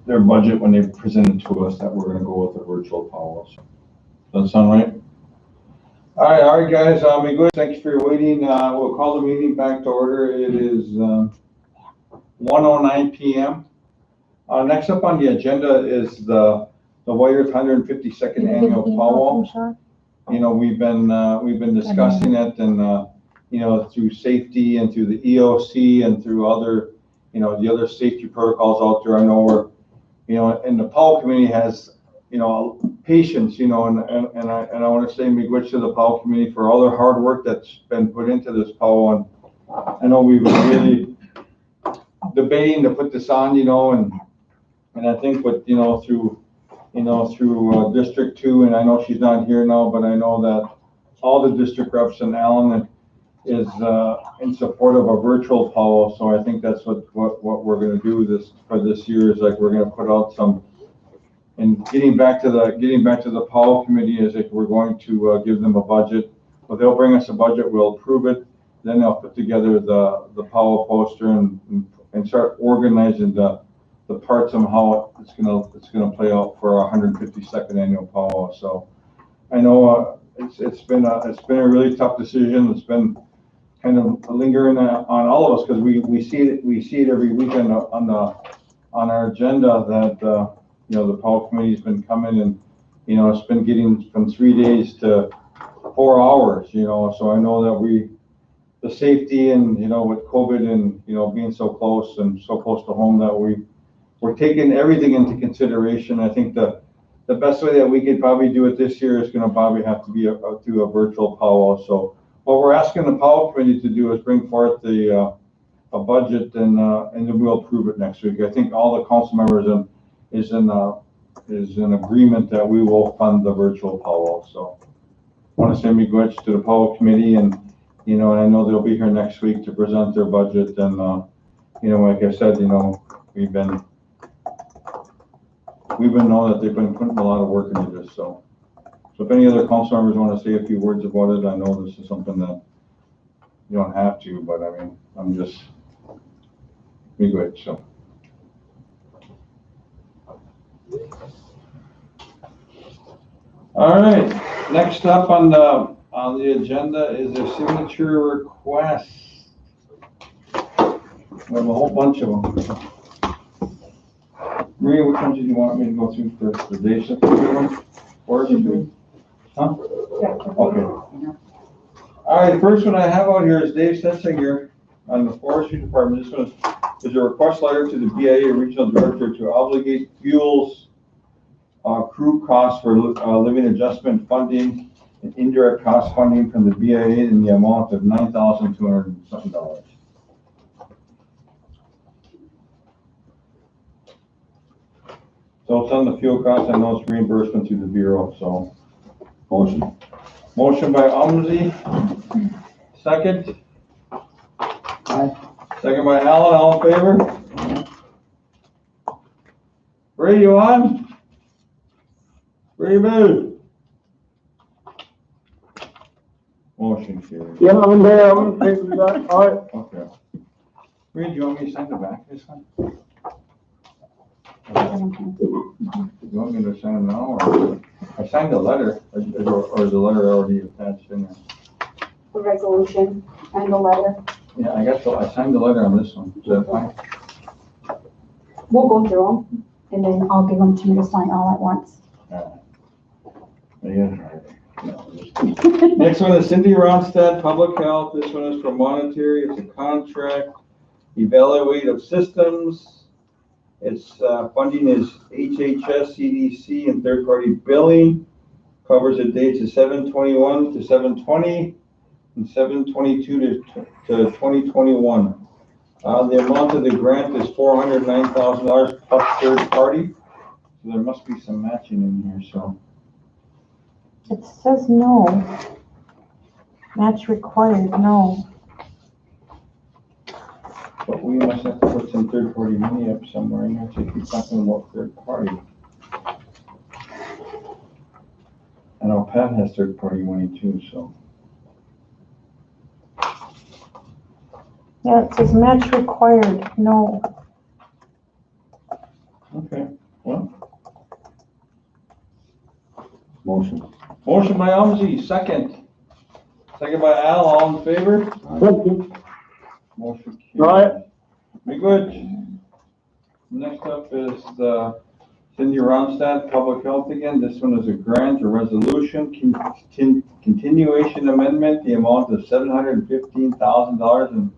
their budget when they presented to us that we're gonna go with the virtual powwow. Does that sound right? All right, guys, good. Thanks for waiting. We'll call the meeting back to order. It is 1:09 p.m. Next up on the agenda is the Warriors 152nd annual powwow. You know, we've been discussing it, and you know, through safety and through the EOC and through other, you know, the other safety protocols out there. I know we're, you know, and the powwow community has, you know, patience, you know, and I want to say miigwech to the powwow community for all their hard work that's been put into this powwow. And I know we've been really debating to put this on, you know, and I think with, you know, through District 2, and I know she's not here now, but I know that all the district reps in Allen is in support of a virtual powwow. So I think that's what we're going to do this year is like we're going to put out some. And getting back to the powwow committee is like we're going to give them a budget. But they'll bring us a budget, we'll approve it, then they'll put together the powwow poster and start organizing the parts of how it's gonna play out for our 152nd annual powwow. So I know it's been a really tough decision. It's been kind of lingering on all of us because we see it every weekend on our agenda that you know, the powwow committee's been coming, and you know, it's been getting from 3 days to 4 hours, you know. So I know that the safety and, you know, with COVID and, you know, being so close to home, that we're taking everything into consideration. I think the best way that we could probably do it this year is going to probably have to be through a virtual powwow. So what we're asking the powwow committee to do is bring forth a budget, and then we'll approve it next week. I think all the council members is in agreement that we will fund the virtual powwow. So I want to say miigwech to the powwow committee, and you know, and I know they'll be here next week to present their budget. And you know, like I said, you know, we've been knowing that they've been putting a lot of work into this. So if any other council members want to say a few words about it, I know this is something that you don't have to, but I mean, I'm just miigwech. So. All right, next up on the agenda is a signature request. We have a whole bunch of them. Maria, which ones did you want me to go through first? The Dave Setzinger or Huh? Okay. All right, the first one I have out here is Dave Setzinger on the Forestry Department. This one is a request letter to the BIA Regional Director to obligate fuels crew costs for living adjustment funding and indirect cost funding from the BIA in the amount of $9,200 and something. So it's on the fuel costs. I know it's reimbursement through the Bureau. So motion by Umsey. Second. Aye. Second by Allen. All in favor? Ray, you on? Reboot. Motion carried. Yeah, I'm there. I'm gonna take that. All right. Okay. Ray, do you want me to send it back this time? Do you want me to send it now, or I signed the letter, or is the letter already attached in there? The resolution and the letter. Yeah, I guess so. I signed the letter on this one. Is that fine? We'll go through them, and then I'll give them to you to sign all at once. Yeah. Next one is Cindy Ronstadt, Public Health. This one is for monetary. It's a contract. Evaluate of systems. Its funding is HHS, CDC, and third-party billing. Covers the dates of 7/21 to 7/20 and 7/22 to 2021. The amount of the grant is $409,000 plus third party. So there must be some matching in here. So. It says no. Match required, no. But we must have to put some third-party money up somewhere in here to keep talking about third-party. I know Pat has third-party money too, so. Yeah, it says match required, no. Okay, well, Motion. motion by Umsey, second. Second by Al, all in favor? Motion Aye. carried. Be good. Next up is the Cindy Ronstadt, Public Health again. This one is a grant or resolution, continuation amendment, the amount of $715,000 and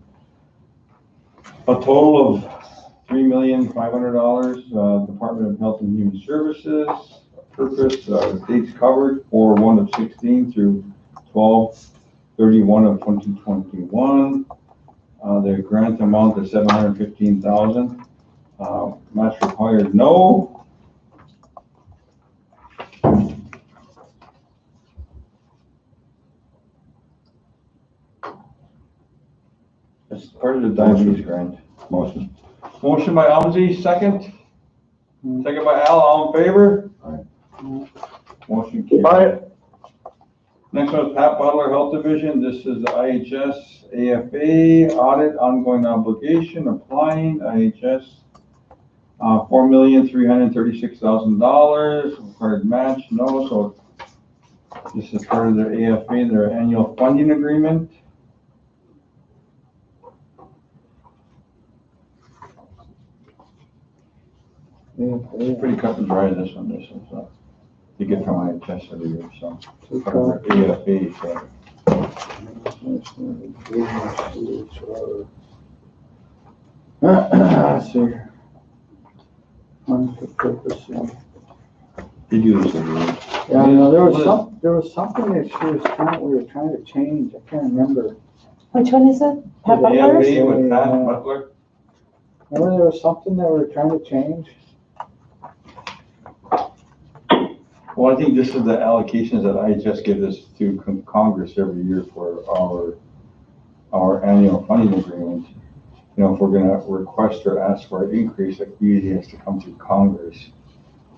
a total of $3,500,000, Department of Health and Human Services. Purpose, dates covered for 1/16 through 12/31 of 2021. The grant amount is $715,000. Match required, no. It's part of the diabetes grant. Motion. Motion by Umsey, second. Second by Al, all in favor? Aye. Motion carried. Aye. Next one is Pat Butler Health Division. This is the IHS AFA audit, ongoing obligation, applying IHS. $4,336,000, required match, no, so this is part of their AFA, their annual funding agreement. It's pretty cut and dry, this one, you get from IHS every year, so. Part of their AFA, so. Let's see. One for purpose. They do this every year. Yeah, I know, there was something that we were trying to change, I can't remember. Which one is it? Pat The Butler's? AFA with Pat Butler. Remember there was something that we were trying to change? Well, I think this is the allocations that IHS gives us to Congress every year for our annual funding agreement. You know, if we're gonna request or ask for an increase, it usually has to come through Congress.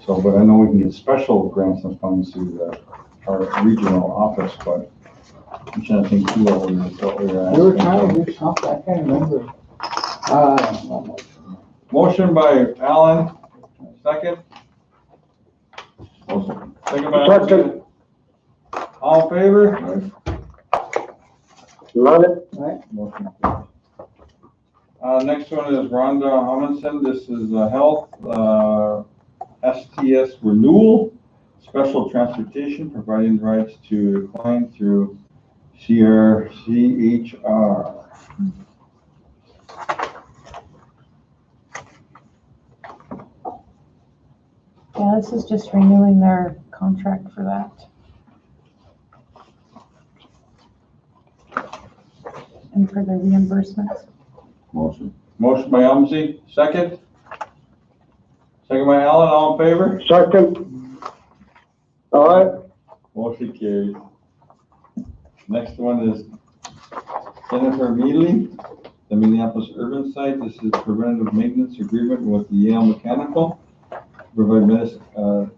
So, but I know we can get special grants and funds through our regional office, but I'm trying to think through what we were asking. We were trying to do something, I can't remember. Motion by Alan, second. Motion. Second by Alan. Second. All in favor? Aye. Love it. Right. Motion carries. Next one is Rhonda Amundsen. This is health, STS renewal, special transportation, providing rights to the client through CHR. Yeah, this is just renewing their contract for that. And for the reimbursements. Motion. Motion by Umsey, second. Second by Allen, all in favor? Second. Aye. Motion carries. Next one is Jennifer Mealy, the Minneapolis Urban Site. This is preventative maintenance agreement with Yale Mechanical. Provide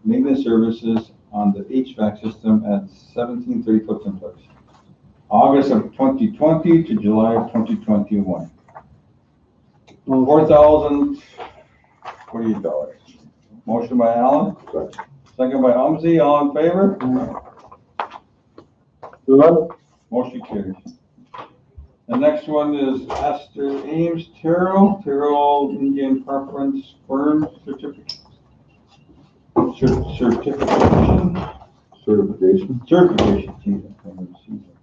maintenance services on the HVAC system at 1730 Clifton Place. August of 2020 to July of 2021. $4,048. Motion by Allen, second by Umsey, all in favor? Love it. Motion carries. The next one is Esther Ames Terrell Indian Preference Firm Certification. Certification, geez, I can't even see that.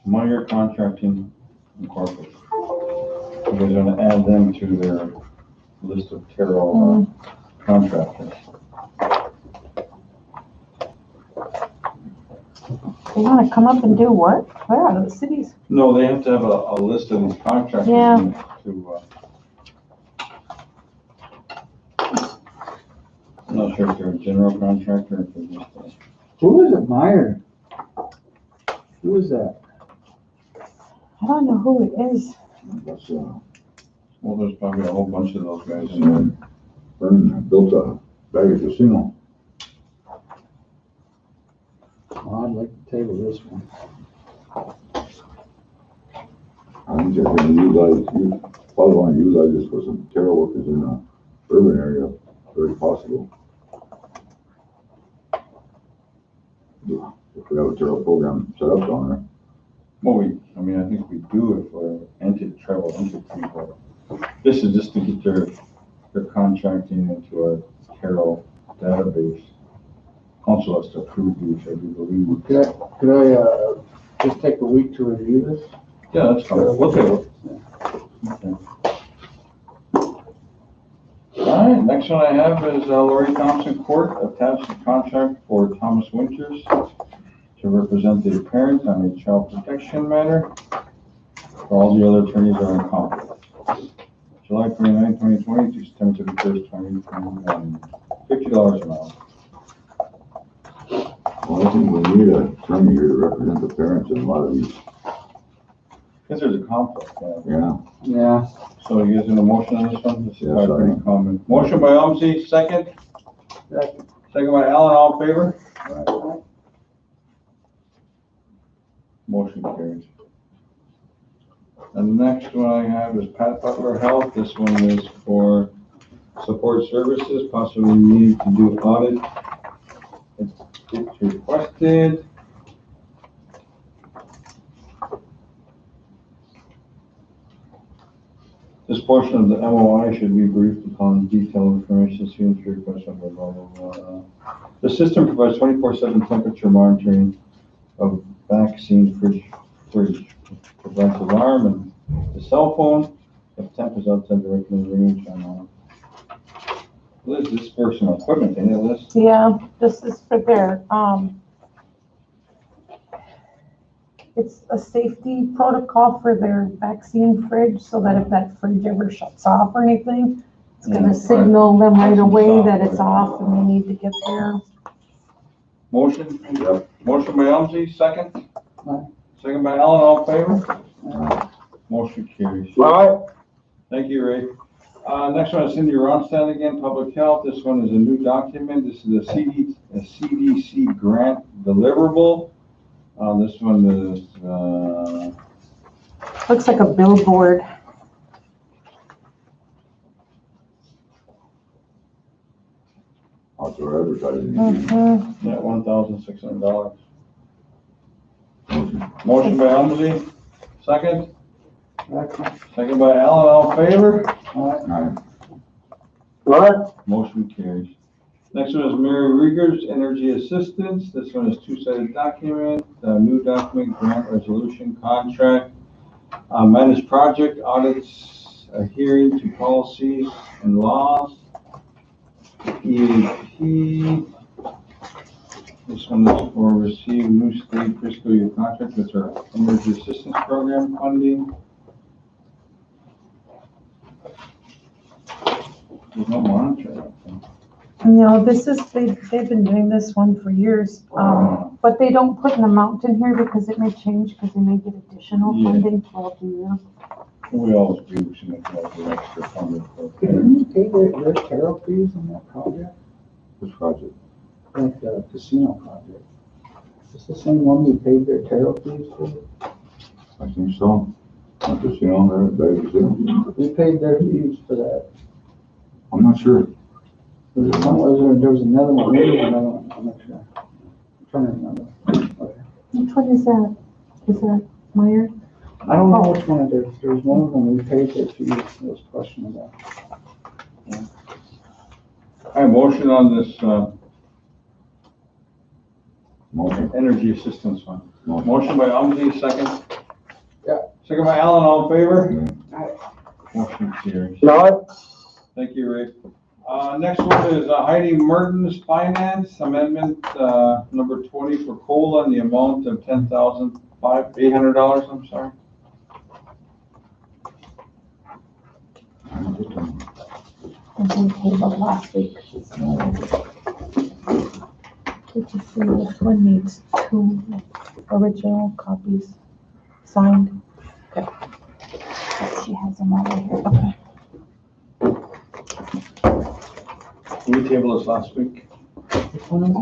Meyer Contracting Incorporated. We're gonna add them to their list of Terrell contractors. They wanna come up and do what? Where are those cities? No, they have to have a list of these contractors Yeah. to, I'm not sure if they're a general contractor or if they're just Who is it, Meyer? Who is that? I don't know who it is. That's, well, there's probably a whole bunch of those guys in and Vern built a Vegas casino. Oh, I'd like to table this one. I think they're gonna probably wanna utilize this for some carol workers in the urban area, very possible. If we have a carol program set up down there. Well, I mean, I think we do if we're travel entity, but this is just to get their contracting into a carol database. Council has to approve these, I do believe. Could I just take a week to review this? Yeah, that's fine. We'll take it. Okay. All right, next one I have is Lori Thompson Court attached a contract for Thomas Winters to represent the parent on a child protection matter. All the other attorneys are in conflict. July 29, 2020 to September 31st, 2021. $50 an hour. Well, I think we need an attorney here to represent the parents in a lot of these. Because there's a conflict. Yeah. Yeah. So you guys in a motion on this one? This is Yes, probably I am. pretty common. Motion by Umsey, second. Second. Second by Allen, all in favor? Motion carries. And the next one I have is Pat Butler Health. This one is for support services, possibly need to do audit. It's requested. This portion of the MOI should be briefed upon detailed information seen to request under blah, blah, blah. The system provides 24/7 temperature monitoring of vaccine fridge, prevents alarm and the cell phone if temp is outside the recommended range. Liz, this personal equipment, ain't it, Liz? Yeah, this is for their, it's a safety protocol for their vaccine fridge, so that if that fridge ever shuts off or anything, it's Yeah, gonna right. signal them right away that it's Software. off and they need to get there. Motion? Yep. Motion by Umsey, second. Aye. Second by Allen, all in favor? Motion carries. Thank you, Ray. Next one is Cindy Ronstadt again, Public Health. This one is a new document. This is a CDC grant deliverable. This one is, Looks like a billboard. Outdoor advertising. Mhm. yeah, $1,600. Motion by Umsey, second. Second by Allen, all in favor? Aye. Motion carries. Next one is Mary Rieger's Energy Assistance. This one is two-sided document, new document, grant resolution contract. Managed project audits adhering to policies and laws. EAP. This one is for receive new state fiscal year contract with our Energy Assistance Program funding. There's no monitor. No, this is, they've been doing this one for years, but they don't put an amount in here because it may change, because they may get additional Yeah. funding throughout the year. We always do, we should make like an extra funding for. Didn't you pay their carol fees on that project? Which project? Like the casino project? Is this the same one we paid their carol fees for? I think so. Not just, you know, We paid their fees for that. I'm not sure. There was another one, maybe another one, I'm not sure. I'm trying to remember. Which one is that? Is that Meyer? I don't know which one it is. There was one of them we paid their fees, it was questionable. I have motion on this, Motion. energy assistance fund. Motion. Motion by Umsey, second. Yeah. Second by Allen, all in favor? Aye. Motion carries. No. Thank you, Ray. Next one is Heidi Mertens Finance Amendment, number 20 for COLA in the amount of $10,800, I'm sorry. I think tabled last week. Did you see this one needs 2 original copies signed? Okay. She has them all right here. Okay. Did we table this last week? Which one is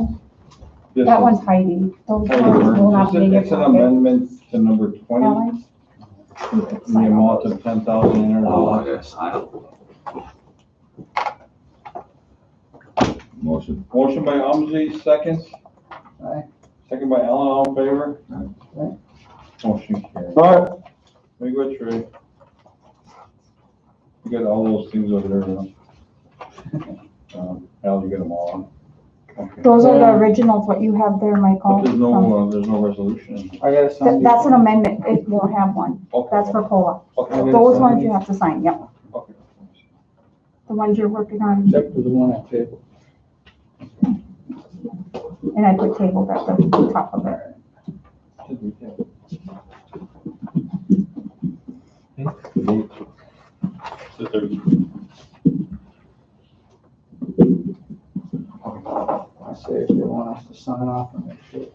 Yes, That one's Heidi. Those Heidi ones will Mertens. not be in your It's an pocket. amendment to number 20. Ellen? You could in the sign all amount of $10,800. gotta sign up. Motion. Motion by Umsey, second. Aye. Second by Ellen, all in favor? Aye. Motion carried. All right. Very good, Trey. You got all those things over there, huh? Al, you got them all, huh? Okay. Those are the Yeah. originals, what you have there, Michael. But there's no resolution. I gotta sign. That's an amendment, it won't have one, Okay. that's for COLA. Okay. Okay. Those ones you have to sign, yep, Okay. the ones you're working on, Except for the one at table. and I put tabled at the top of it. I say if they want us to sign off on it.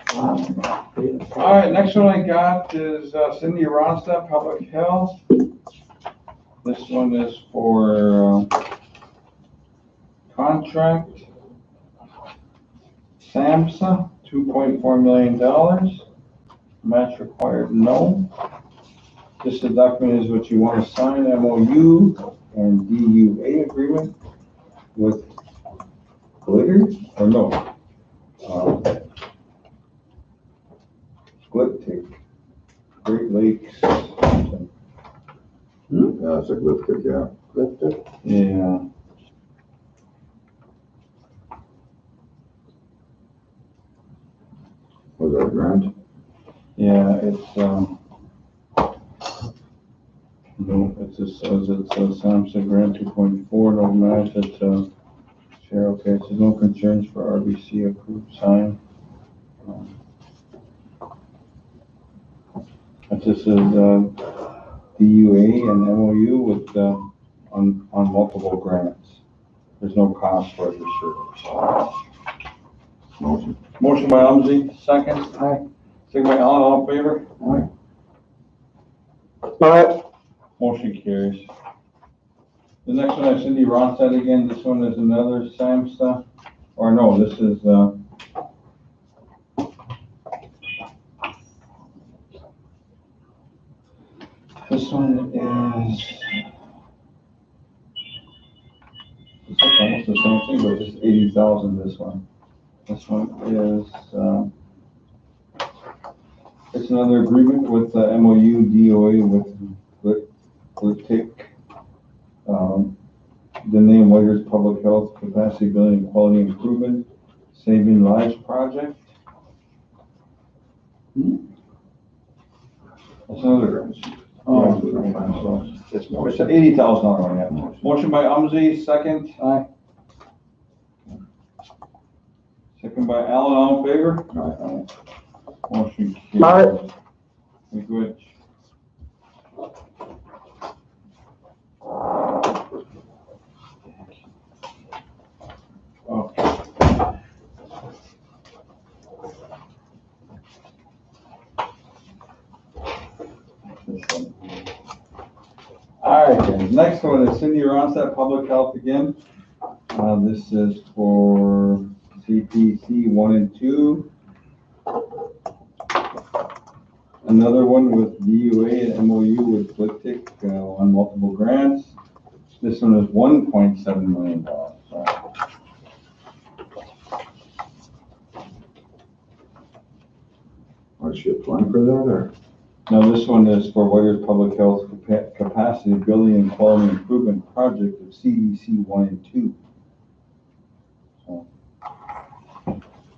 All right, next one I got is Cindy Ronstadt, Public Health. This one is for contract SAMHSA, $2.4 million. Match required, no. This document is what you want to sign, MOU and DUA agreement with Glitter, or no? Glittic, Great Lakes, something. Yeah, it's a Glittic, yeah. Glittic. Yeah. Was that a grant? Yeah, it's, no, it's a Samsung grant 2.4, no match, it's, share, okay, it says no concerns for RBC approved sign. This is, DUA and MOU with, on multiple grants. There's no cost for the service. Motion. Motion by Umsey, second. Aye. Second by Allen, all in favor? Aye. All right. Motion carries. The next one is Cindy Ronstadt again. This one is another SAMHSA, or no, this is, this one is, it's almost the same thing, but it's 80,000, this one. This one is, it's another agreement with MOU, DOA with Glittic. The name Whitehurst Public Health Capacity Building and Quality Improvement Saving Lives Project. That's another grant. Oh. Yeah, so it's an $80,000 one, yeah. Motion by Umsey, second. Aye. Second by Allen, all in favor? Aye. Motion carries. Very good. Okay. All right, guys. Next one is Cindy Ronstadt, Public Health again. This is for CPC 1 and 2. Another one with DUA and MOU with Glittic on multiple grants. This one is $1.7 million. Was she applying for that, or? Now, this one is for Whitehurst Public Health Capacity Building and Quality Improvement Project of CDC 1 and 2. So,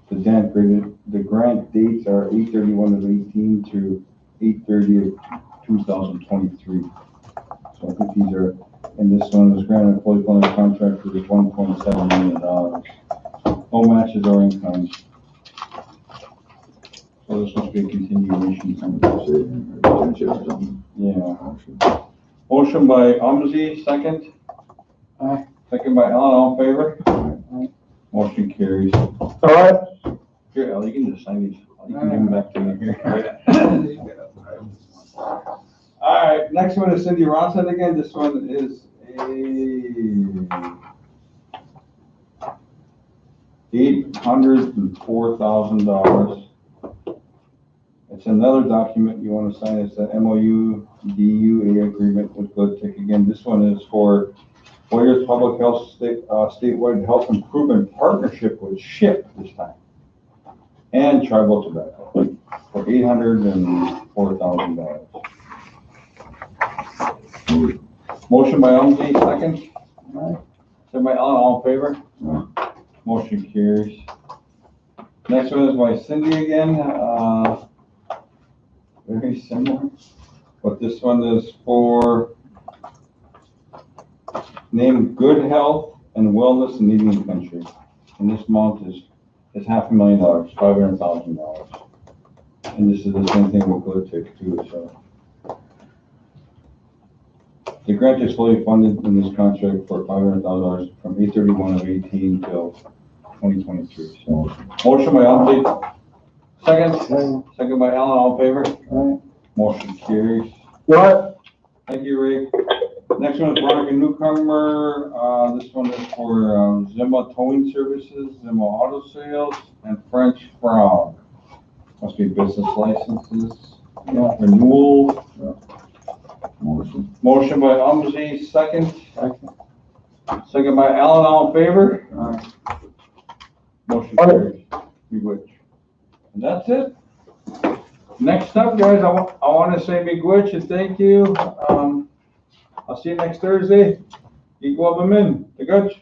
the grant dates are 8/31 of 18 through 8/30 of 2023. So I think these are, and this one is granted fully funded contract for $1.7 million. No matches or in kind. So this must be a continuation. Retention or something? Yeah. Motion. Motion by Umsey, second. Aye. Second by Allen, all in favor? Aye. Motion carries. All right. Here, Al, you can just sign these. You can give them back to me here. All right, next one is Cindy Ronstadt again. This one is $804,000. It's another document you want to sign. It's the MOU DUA agreement with GoodTech. Again, this one is for Warriors Public Health statewide health improvement partnership with SHIP this time. And Tribal Tobacco for $804,000. Motion by Umsey, second. Second by Allen, all in favor? Motion carries. Next one is by Cindy again. Very similar, but this one is for named Good Health and Wellness in Indian Country. And this amount is $500,000, $500,000. And this is the same thing with GoodTech too, so. The grant is fully funded in this contract for $500,000 from 8/31/18 till 2023. So, motion by Umsey, second by Allen, all in favor? Motion carries. What? Thank you, Ray. Next one is Veronica Newcomer. This one is for Zimba Towing Services, Zimba Auto Sales, and French Frog. Must be business licenses. Renewal. Motion by Umsey, second. Second by Allen, all in favor? Motion carries. Miigwech. And that's it. Next up, guys, I want to say miigwech and thank you. I'll see you next Thursday. Igwabamin. Miigwech.